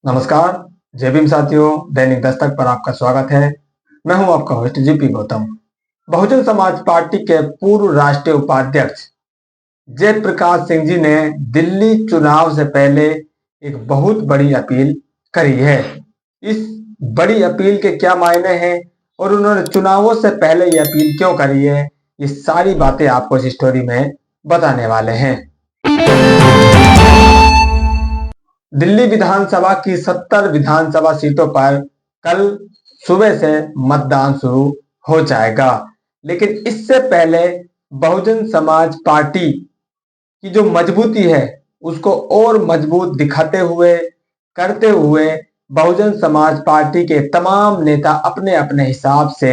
नमस्कार। जय भीम साथियों, दैनिक दस्तक पर आपका स्वागत है। मैं हूं आपका host GP Gautam. Bahujan Samaj party के पूर्व राष्ट्रीय उपाध्यक्ष जयप्रकाश सिंह जी ने दिल्ली चुनाव से पहले एक बहुत बड़ी अपील करी है। इस बड़ी अपील के क्या मायने हैं और उन्होंने चुनावों से पहले ये अपील क्यों करी है, ये सारी बातें आपको इस स्टोरी में बताने वाले हैं। दिल्ली विधानसभा की 70 विधानसभा सीटों पर कल सुबह से मतदान शुरू हो जाएगा, लेकिन इससे पहले बहुजन समाज पार्टी की जो मजबूती है उसको और मजबूत दिखाते हुए करते हुए बहुजन समाज पार्टी के तमाम नेता अपने अपने हिसाब से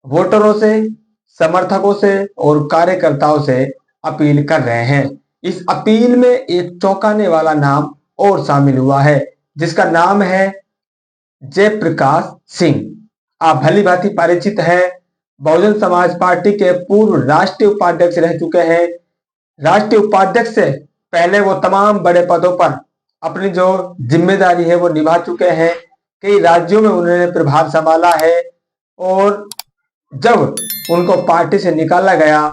वोटरों से, समर्थकों से और कार्यकर्ताओं से अपील कर रहे हैं। इस अपील में एक चौंकाने वाला नाम और शामिल हुआ है, जिसका नाम है जयप्रकाश सिंह। आप भली भांति परिचित हैं, बहुजन समाज पार्टी के पूर्व राष्ट्रीय उपाध्यक्ष रह चुके हैं। राष्ट्रीय उपाध्यक्ष से पहले वो तमाम बड़े पदों पर अपनी जो जिम्मेदारी है वो निभा चुके हैं। कई राज्यों में उन्होंने प्रभार संभाला है और जब उनको पार्टी से निकाला गया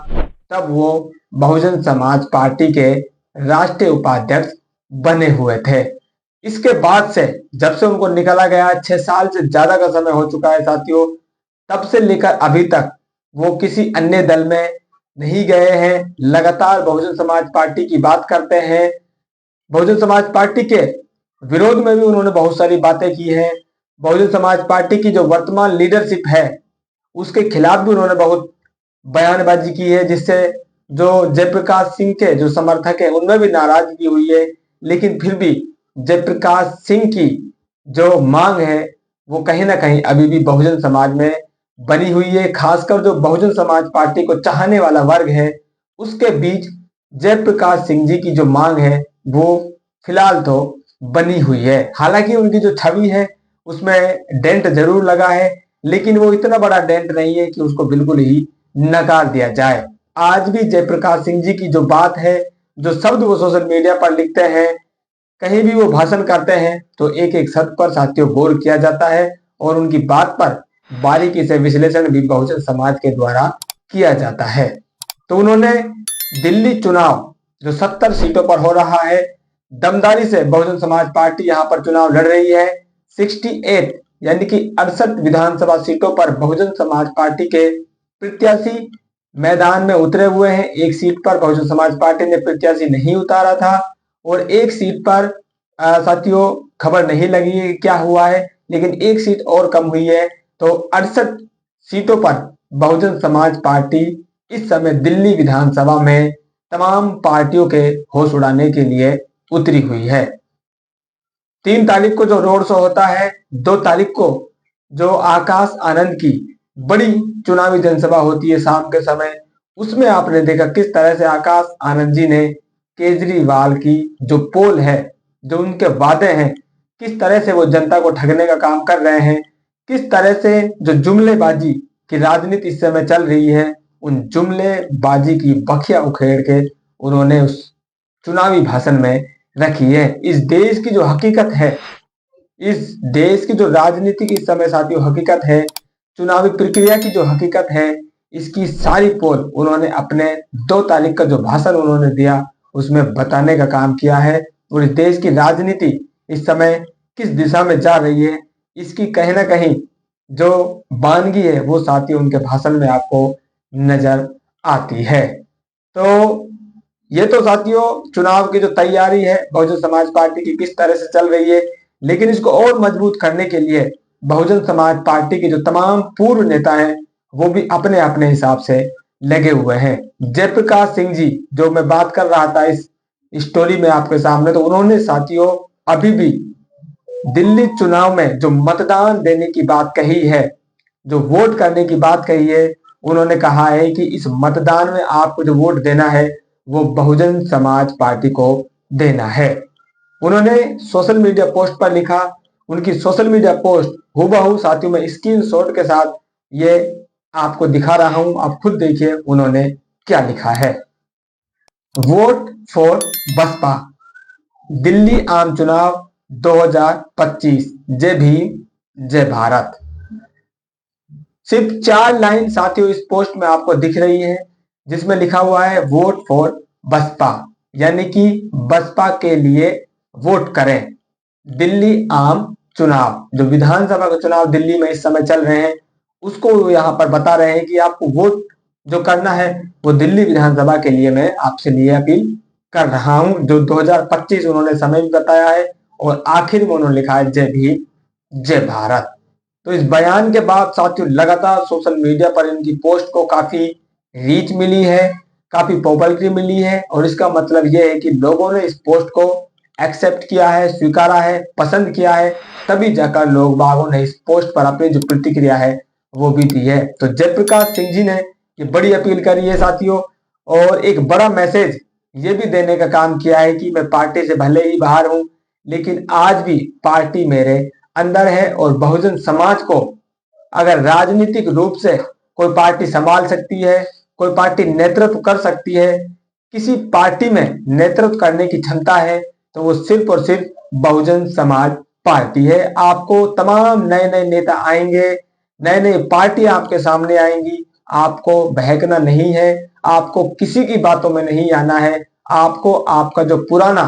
तब वो बहुजन समाज पार्टी के राष्ट्रीय उपाध्यक्ष बने हुए थे। इसके बाद से जब से उनको निकाला गया 6 साल से ज्यादा का समय हो चुका है साथियों, तब से लेकर अभी तक वो किसी अन्य दल में नहीं गए हैं। लगातार बहुजन समाज पार्टी की बात करते हैं। बहुजन समाज पार्टी के विरोध में भी उन्होंने बहुत सारी बातें की हैं। बहुजन समाज पार्टी की जो वर्तमान लीडरशिप है उसके खिलाफ भी उन्होंने बहुत बयानबाजी की है, जिससे जो जयप्रकाश सिंह के जो समर्थक है उनमें भी नाराजगी हुई है। लेकिन फिर भी जयप्रकाश सिंह की जो मांग है वो कहीं ना कहीं अभी भी बहुजन समाज में बनी हुई है। खासकर जो बहुजन समाज पार्टी को चाहने वाला वर्ग है उसके बीच जयप्रकाश सिंह जी की जो मांग है वो फिलहाल तो बनी हुई है। हालांकि उनकी जो छवि है उसमें डेंट जरूर लगा है, लेकिन वो इतना बड़ा डेंट नहीं है कि उसको बिल्कुल ही नकार दिया जाए। आज भी जयप्रकाश सिंह जी की जो बात है, जो शब्द वो सोशल मीडिया पर लिखते हैं, कहीं भी वो भाषण करते हैं तो एक एक शब्द पर साथियों गौर किया जाता है और उनकी बात पर बारीकी से विश्लेषण भी बहुजन समाज के द्वारा किया जाता है। तो उन्होंने दिल्ली चुनाव जो 70 सीटों पर हो रहा है, दमदारी से बहुजन समाज पार्टी यहां पर चुनाव लड़ रही है। 68 यानी कि 68 विधानसभा सीटों पर बहुजन समाज पार्टी के प्रत्याशी मैदान में उतरे हुए हैं। एक सीट पर बहुजन समाज पार्टी ने प्रत्याशी नहीं उतारा था और एक सीट पर साथियों खबर नहीं लगी है क्या हुआ है, लेकिन एक सीट और कम हुई है। तो 68 सीटों पर बहुजन समाज पार्टी इस समय दिल्ली विधानसभा में तमाम पार्टियों के होश उड़ाने के लिए उतरी हुई है। 3 तारीख को जो रोड शो होता है, 2 तारीख को जो आकाश आनंद की बड़ी चुनावी जनसभा होती है शाम के समय, उसमें आपने देखा किस तरह से आकाश आनंद जी ने केजरीवाल की जो पोल है, जो उनके वादे हैं, किस तरह से वो जनता को ठगने का काम कर रहे हैं, किस तरह से जो जुमलेबाजी की राजनीति इस समय चल रही है, उन जुमलेबाजी की बखिया उखेड़ के उन्होंने उस चुनावी भाषण में रखी है। इस देश की जो हकीकत है, इस देश की जो राजनीति की इस समय साथियों हकीकत है, चुनावी प्रक्रिया की जो हकीकत है, इसकी सारी पोल उन्होंने अपने 2 तारीख का जो भाषण उन्होंने दिया उसमें बताने का काम किया है। और इस देश की राजनीति इस समय किस दिशा में जा रही है, इसकी कहीं ना कहीं जो बानगी है वो साथियों उनके भाषण में आपको नजर आती है। तो ये तो साथियों चुनाव की जो तैयारी है बहुजन समाज पार्टी की किस तरह से चल रही है, लेकिन इसको और मजबूत करने के लिए बहुजन समाज पार्टी के जो तमाम पूर्व नेता हैं वो भी अपने अपने हिसाब से लगे हुए हैं। जयप्रकाश सिंह जी जो मैं बात कर रहा था इस स्टोरी में आपके सामने, तो उन्होंने साथियों अभी भी दिल्ली चुनाव में जो मतदान देने की बात कही है, जो वोट करने की बात कही है, उन्होंने कहा है कि इस मतदान में आपको जो वोट देना है वो बहुजन समाज पार्टी को देना है। उन्होंने सोशल मीडिया पोस्ट पर लिखा, उनकी सोशल मीडिया पोस्ट हूबहू साथियों में स्क्रीनशॉट के साथ ये आपको दिखा रहा हूं, आप खुद देखिए उन्होंने क्या लिखा है। वोट फॉर बसपा, दिल्ली आम चुनाव 2025। जय भीम जय भारत। सिर्फ 4 लाइन साथियों इस पोस्ट में आपको दिख रही है, जिसमें लिखा हुआ है वोट फॉर बसपा, यानी कि बसपा के लिए वोट करें। दिल्ली आम चुनाव, जो विधानसभा के चुनाव दिल्ली में इस समय चल रहे हैं, उसको यहाँ पर बता रहे हैं कि आपको वोट जो करना है वो दिल्ली विधानसभा के लिए मैं आपसे लिए अपील कर रहा हूं। जो 2025 उन्होंने समय भी बताया है और आखिर में उन्होंने लिखा है जय भीम जय भारत। तो इस बयान के बाद साथियों लगातार सोशल मीडिया पर इनकी पोस्ट को काफी रीच मिली है, काफी पॉपुलैरिटी मिली है, और इसका मतलब यह है कि लोगों ने इस पोस्ट को एक्सेप्ट किया है, स्वीकारा है, पसंद किया है, तभी जाकर लोग बागों ने इस पोस्ट पर अपनी जो प्रतिक्रिया है वो भी दी है। तो जयप्रकाश सिंह जी ने ये बड़ी अपील करी है साथियों, और एक बड़ा मैसेज ये भी देने का काम किया है कि मैं पार्टी से भले ही बाहर हूं, लेकिन आज भी पार्टी मेरे अंदर है, और बहुजन समाज को अगर राजनीतिक रूप से कोई पार्टी संभाल सकती है, कोई पार्टी नेतृत्व कर सकती है, किसी पार्टी में नेतृत्व करने की क्षमता है, तो वो सिर्फ और सिर्फ बहुजन समाज पार्टी है। आपको तमाम नए नए नेता आएंगे, नए नए पार्टी आपके सामने आएंगी, आपको बहकना नहीं है, आपको किसी की बातों में नहीं आना है, आपको आपका जो पुराना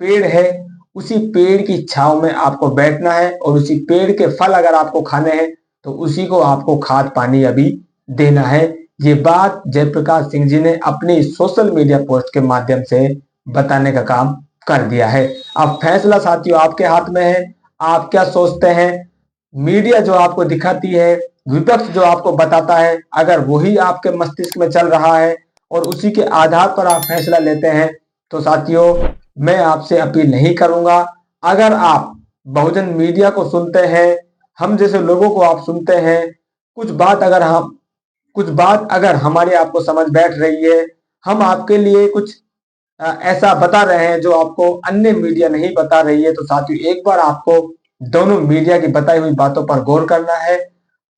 पेड़ है उसी पेड़ की छाव में आपको बैठना है, और उसी पेड़ के फल अगर आपको खाने हैं तो उसी को आपको खाद पानी अभी देना है। ये बात जयप्रकाश सिंह जी ने अपनी सोशल मीडिया पोस्ट के माध्यम से बताने का काम कर दिया है। अब फैसला साथियों आपके हाथ में है, आप क्या सोचते हैं? मीडिया जो आपको दिखाती है, विपक्ष जो आपको बताता है, अगर वही आपके मस्तिष्क में चल रहा है और उसी के आधार पर आप फैसला लेते हैं, तो साथियों मैं आपसे अपील नहीं करूंगा। अगर आप बहुजन मीडिया को सुनते हैं, हम जैसे लोगों को आप सुनते हैं, कुछ बात अगर हमारी आपको समझ बैठ रही है, हम आपके लिए कुछ ऐसा बता रहे हैं जो आपको अन्य मीडिया नहीं बता रही है, तो साथियों एक बार आपको दोनों मीडिया की बताई हुई बातों पर गौर करना है,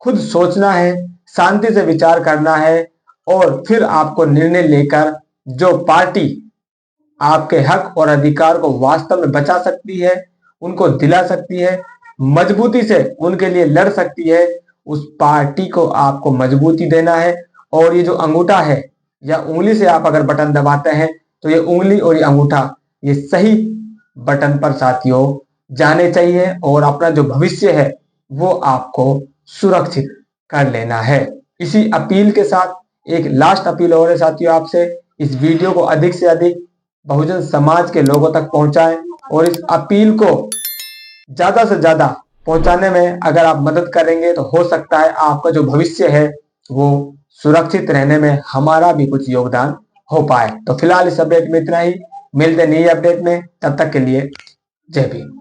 खुद सोचना है, शांति से विचार करना है, और फिर आपको निर्णय लेकर जो पार्टी आपके हक और अधिकार को वास्तव में बचा सकती है, उनको दिला सकती है, मजबूती से उनके लिए लड़ सकती है, उस पार्टी को आपको मजबूती देना है। और ये जो अंगूठा है, या उंगली से आप अगर बटन दबाते हैं, तो ये उंगली और ये अंगूठा ये सही बटन पर साथियों जाने चाहिए, और अपना जो भविष्य है वो आपको सुरक्षित कर लेना है। इसी अपील के साथ एक लास्ट अपील और है साथियों आपसे, इस वीडियो को अधिक से अधिक बहुजन समाज के लोगों तक पहुंचाएं, और इस अपील को ज्यादा से ज्यादा पहुंचाने में अगर आप मदद करेंगे तो हो सकता है आपका जो भविष्य है वो सुरक्षित रहने में हमारा भी कुछ योगदान हो पाए। तो फिलहाल इस अपडेट में इतना ही, मिलते नई अपडेट में, तब तक के लिए जय भीम।